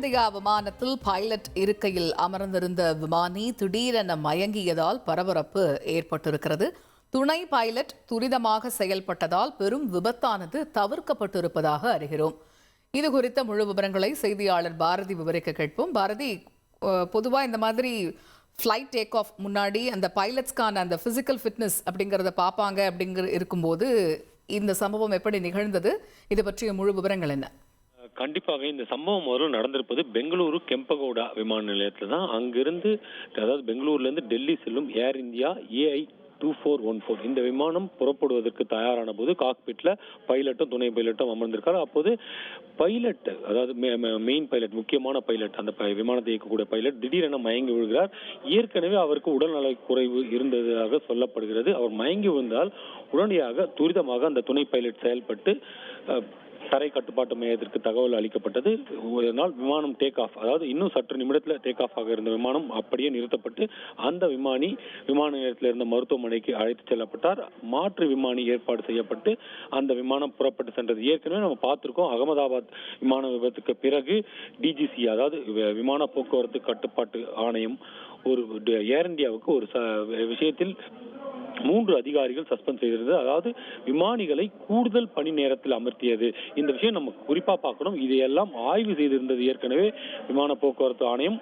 India விமானத்தில் pilot இருக்கையில் அமர்ந்திருந்த விமானி திடீரென மயங்கியதால் பரபரப்பு ஏற்பட்டிருக்கிறது. துணை பைலட் துரிதமாக செயல்பட்டதால் பெரும் விபத்தானது தவிர்க்கப்பட்டிருப்பதாக அறிகிறோம். இது குறித்த முழு விவரங்களை செய்தியாளர் பாரதி விவரிக்க கேட்போம். பாரதி, பொதுவாக இந்த மாதிரி ஃப்ளைட் டேக் ஆஃப் முன்னாடி அந்த பைலட்ஸ்க்கான அந்த பிசிக்கல் ஃபிட்னஸ் அப்படிங்கிறத பார்ப்பாங்க இருக்கும்போது இந்த சம்பவம் எப்படி நிகழ்ந்தது? இது பற்றிய முழு விவரங்கள் என்ன? கண்டிப்பாக இந்த சம்பவம் நடந்திருப்பது பெங்களூரு கெம்பகோடா விமான நிலையத்தில் தான். அங்கிருந்து, அதாவது பெங்களூர்ல இருந்து டெல்லி செல்லும் ஏர் இந்தியா AI 2414 இந்த விமானம் புறப்படுவதற்கு தயாரான போது காக்பிட்ல பைலட்டும் துணை பைலட்டும் அமர்ந்திருக்காரு. அப்போது பைலட், அதாவது மெயின் பைலட், முக்கியமான பைலட், அந்த விமானத்தை இயக்கக்கூடிய பைலட் திடீரென மயங்கி விழுகிறார். ஏற்கனவே அவருக்கு உடல்நல குறைவு இருந்ததாக சொல்லப்படுகிறது. அவர் மயங்கி விழுந்தால் உடனடியாக துரிதமாக அந்த துணை பைலட் செயல்பட்டு தரை கட்டுப்பாட்டு மையத்திற்கு தகவல் அளிக்கப்பட்டது. ஒரு நாள் விமானம் டேக் ஆஃப், அதாவது இன்னும் சற்று நிமிடத்தில் டேக் ஆஃப் ஆக இருந்த விமானம் அப்படியே நிறுத்தப்பட்டு அந்த விமானி விமான நிலையத்தில் இருந்த மருத்துவமனைக்கு அழைத்து செல்லப்பட்டார். மாற்று விமானி ஏற்பாடு செய்யப்பட்டு அந்த விமானம் புறப்பட்டு சென்றது. ஏற்கனவே நம்ம பார்த்திருக்கோம், அகமதாபாத் விமான விபத்துக்கு பிறகு DGC, அதாவது விமான போக்குவரத்து கட்டுப்பாட்டு ஆணையம், ஒரு ஏர் இந்தியாவுக்கு ஒரு விஷயத்தில் 3 அதிகாரிகள் சஸ்பெண்ட் செய்திருந்தது. அதாவது விமானிகளை கூடுதல் பணி நேரத்தில் அமர்த்தியது. இந்த விஷயம் நம்ம குறிப்பா பார்க்கணும். இதையெல்லாம் ஆய்வு செய்திருந்தது ஏற்கனவே விமான போக்குவரத்து ஆணையம்.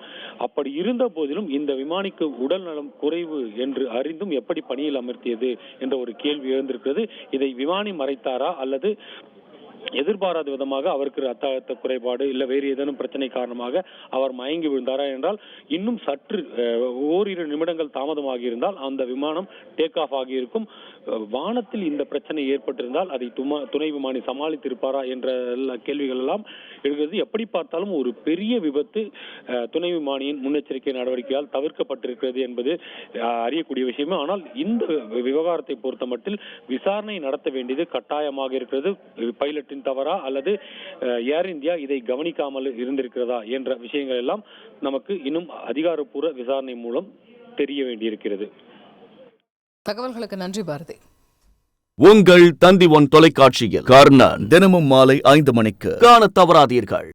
அப்படி இருந்த போதிலும் இந்த விமானிக்கு உடல் நலம் குறைவு என்று அறிந்தும் எப்படி பணியில் அமர்த்தியது என்ற ஒரு கேள்வி எழுந்திருக்கிறது. இதை விமானி மறைத்தாரா அல்லது எதிர்பாராத விதமாக அவருக்கு ரத்த அழுத்த குறைபாடு இல்ல வேறு ஏதேனும் பிரச்சனை காரணமாக அவர் மயங்கி விழுந்தாரா என்றால் இன்னும் சற்று ஓரிரு நிமிடங்கள் தாமதமாகி இருந்தால் அந்த விமானம் டேக் ஆஃப் ஆகி இருக்கும். வானத்தில் இந்த பிரச்சனை ஏற்பட்டிருந்தால் அதை துணை விமானி சமாளித்திருப்பாரா என்ற கேள்விகள் எல்லாம் எழுகிறது. எப்படி பார்த்தாலும் ஒரு பெரிய விபத்து துணை விமானியின் முன்னெச்சரிக்கை நடவடிக்கையால் தவிர்க்கப்பட்டிருக்கிறது என்பது அறியக்கூடிய விஷயமே. ஆனால் இந்த விவகாரத்தை பொறுத்த மட்டில் விசாரணை நடத்த வேண்டியது கட்டாயமாக இருக்கிறது. பைலட்டின் தவறா அல்லது ஏர் இந்தியா இதை கவனிக்காமல் இருந்திருக்கிறதா என்ற விஷயங்கள் எல்லாம் நமக்கு இன்னும் அதிகாரப்பூர்வ விசாரணை மூலம் தெரிய வேண்டியிருக்கிறது. தகவல்களுக்கு நன்றி பாரதி. உங்கள் தந்தி ஒன் தொலைக்காட்சியில் கர்ணன் தினமும் மாலை 5 மணிக்கு காண தவறாதீர்கள்.